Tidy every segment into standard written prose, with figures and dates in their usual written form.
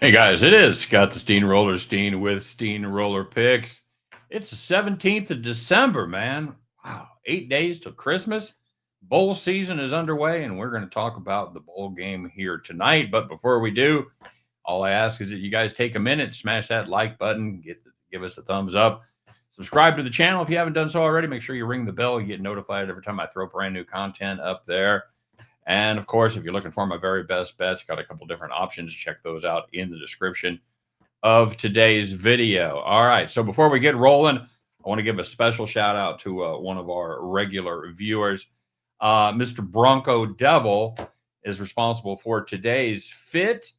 Hey guys, it is Scott the Steamroller Steen with Steamroller Picks. It's the 17th of December, man. Wow, 8 days till Christmas. Bowl season is underway, and we're going to talk about the bowl game here tonight. But before we do, all I ask is that you guys take a minute, smash that like button, give us a thumbs up, subscribe to the channel if you haven't done so already. Make sure you ring the bell, you get notified every time I throw brand new content up there. And of course, if you're looking for my very best bets, got a couple different options. Check those out in the description of today's video. All right. So before we get rolling, I want to give a special shout out to one of our regular viewers. Mr. Bronco Devil is responsible for today's fit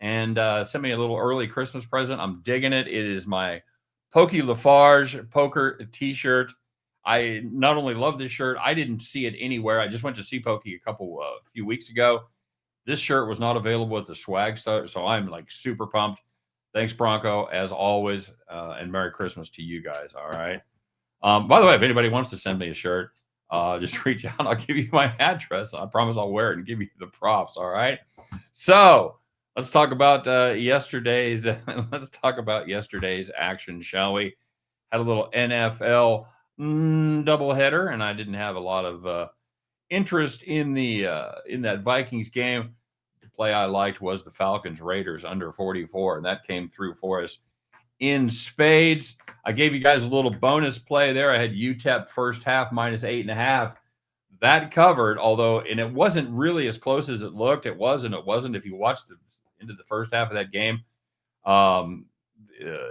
and sent me a little early Christmas present. I'm digging it. It is my Pokey Lafarge poker t-shirt. I not only love this shirt, I didn't see it anywhere. I just went to see Pokey a few weeks ago. This shirt was not available at the swag store, so I'm like super pumped. Thanks, Bronco, as always, and Merry Christmas to you guys. All right. By the way, if anybody wants to send me a shirt, just reach out. I'll give you my address. I promise I'll wear it and give you the props. All right. So let's talk about yesterday's. Let's talk about yesterday's action, shall we? Had a little NFL doubleheader, and I didn't have a lot of interest in that Vikings game. The play I liked was the Falcons Raiders under 44, and that came through for us in spades. I gave you guys a little bonus play there. I had UTEP first half minus 8.5. That covered, although, and it wasn't really as close as it looked. It was and it wasn't. If you watched into the first half of that game,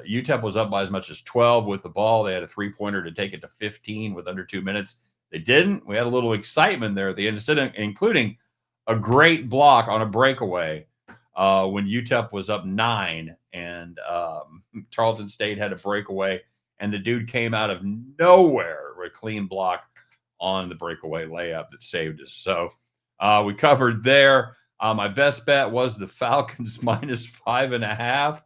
UTEP was up by as much as 12 with the ball. They had a three-pointer to take it to 15 with under 2 minutes. They didn't. We had a little excitement there at the end, including a great block on a breakaway when UTEP was up 9, and Tarleton State had a breakaway, and the dude came out of nowhere with a clean block on the breakaway layup that saved us. So we covered there. My best bet was the Falcons minus 5.5.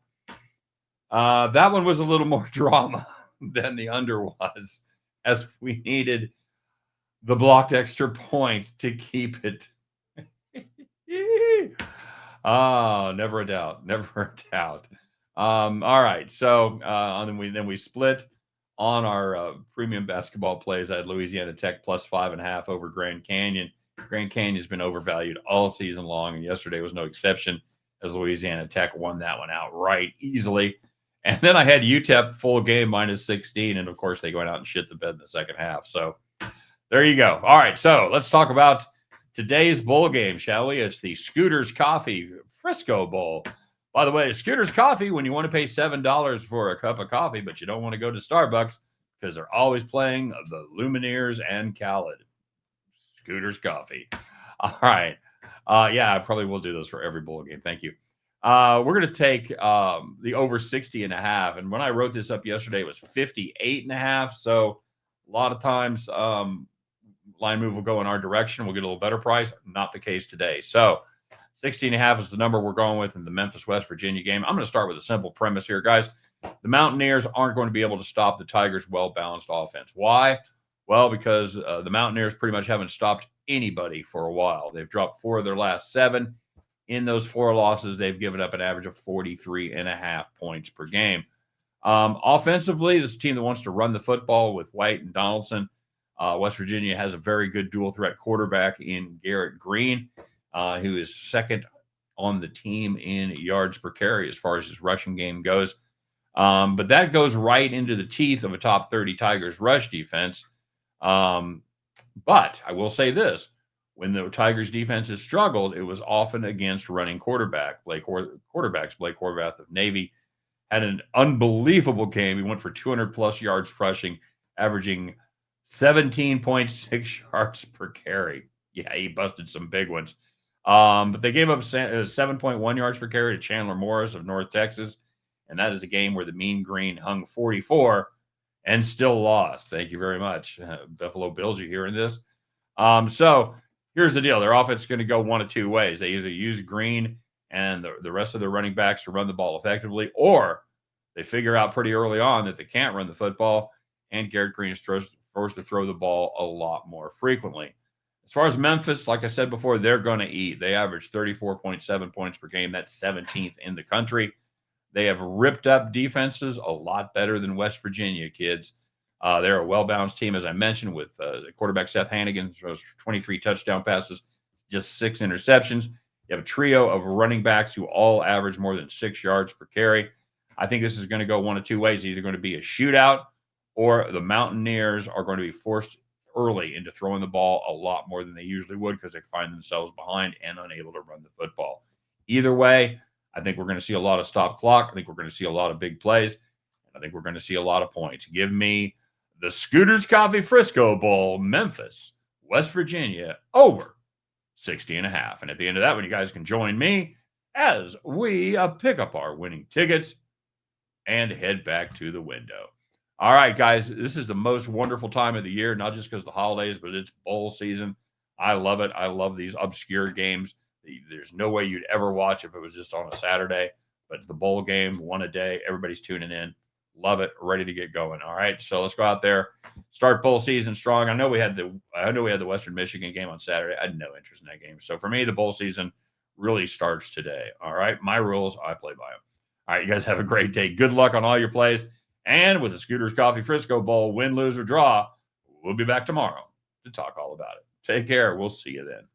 That one was a little more drama than the under was, as we needed the blocked extra point to keep it. Never a doubt, never a doubt. All right, so then we split on our premium basketball plays. I had Louisiana Tech plus 5.5 over Grand Canyon. Grand Canyon's been overvalued all season long, and yesterday was no exception, as Louisiana Tech won that one outright easily. And then I had UTEP full game minus 16, and of course they went out and shit the bed in the second half. So there you go. All right, so let's talk about today's bowl game, shall we? It's the Scooters Coffee Frisco Bowl. By the way, Scooters Coffee, when you want to pay $7 for a cup of coffee, but you don't want to go to Starbucks because they're always playing the Lumineers and Khaled. Scooters Coffee. All right. Yeah, I probably will do those for every bowl game. Thank you. We're going to take the over 60.5. And when I wrote this up yesterday, it was 58.5. So a lot of times line move will go in our direction. We'll get a little better price. Not the case today. So 60.5 is the number we're going with in the Memphis, West Virginia game. I'm going to start with a simple premise here, guys. The Mountaineers aren't going to be able to stop the Tigers' well-balanced offense. Why? Well, because the Mountaineers pretty much haven't stopped anybody for a while. They've dropped 4 of their last 7. In those 4 losses, they've given up an average of 43.5 points per game. Offensively, this is a team that wants to run the football with White and Donaldson. West Virginia has a very good dual threat quarterback in Garrett Green, who is second on the team in yards per carry as far as his rushing game goes. But that goes right into the teeth of a top 30 Tigers rush defense. But I will say this. When the Tigers defense has struggled, it was often against running quarterbacks. Blake Horvath of Navy had an unbelievable game. He went for 200-plus yards rushing, averaging 17.6 yards per carry. Yeah, he busted some big ones. But they gave up 7.1 yards per carry to Chandler Morris of North Texas, and that is a game where the Mean Green hung 44 and still lost. Thank you very much. Buffalo Bills, you hearing this? So here's the deal. Their offense is going to go one of 2 ways. They either use Green and the rest of their running backs to run the ball effectively, or they figure out pretty early on that they can't run the football, and Garrett Green is forced to throw the ball a lot more frequently. As far as Memphis, like I said before, they're going to eat. They average 34.7 points per game. That's 17th in the country. They have ripped up defenses a lot better than West Virginia, kids. They're a well-balanced team, as I mentioned, with quarterback Seth Hannigan throws 23 touchdown passes, just 6 interceptions. You have a trio of running backs who all average more than 6 yards per carry. I think this is going to go one of two ways. Either going to be a shootout, or the Mountaineers are going to be forced early into throwing the ball a lot more than they usually would because they find themselves behind and unable to run the football. Either way, I think we're going to see a lot of stop clock. I think we're going to see a lot of big plays. And I think we're going to see a lot of points. Give me the Scooters Coffee Frisco Bowl, Memphis, West Virginia, over 60.5. And at the end of that one, you guys can join me as we pick up our winning tickets and head back to the window. All right, guys, this is the most wonderful time of the year, not just because of the holidays, but it's bowl season. I love it. I love these obscure games. There's no way you'd ever watch if it was just on a Saturday, but the bowl game, one a day, everybody's tuning in. Love it. Ready to get going. All right, so let's go out there, start bowl season strong. I know we had the Western Michigan game on Saturday. I had no interest in that game. So for me, the bowl season really starts today. All right, my rules, I play by them. All right, you guys have a great day. Good luck on all your plays. And with the Scooters Coffee Frisco Bowl, win, lose, or draw, we'll be back tomorrow to talk all about it. Take care. We'll see you then.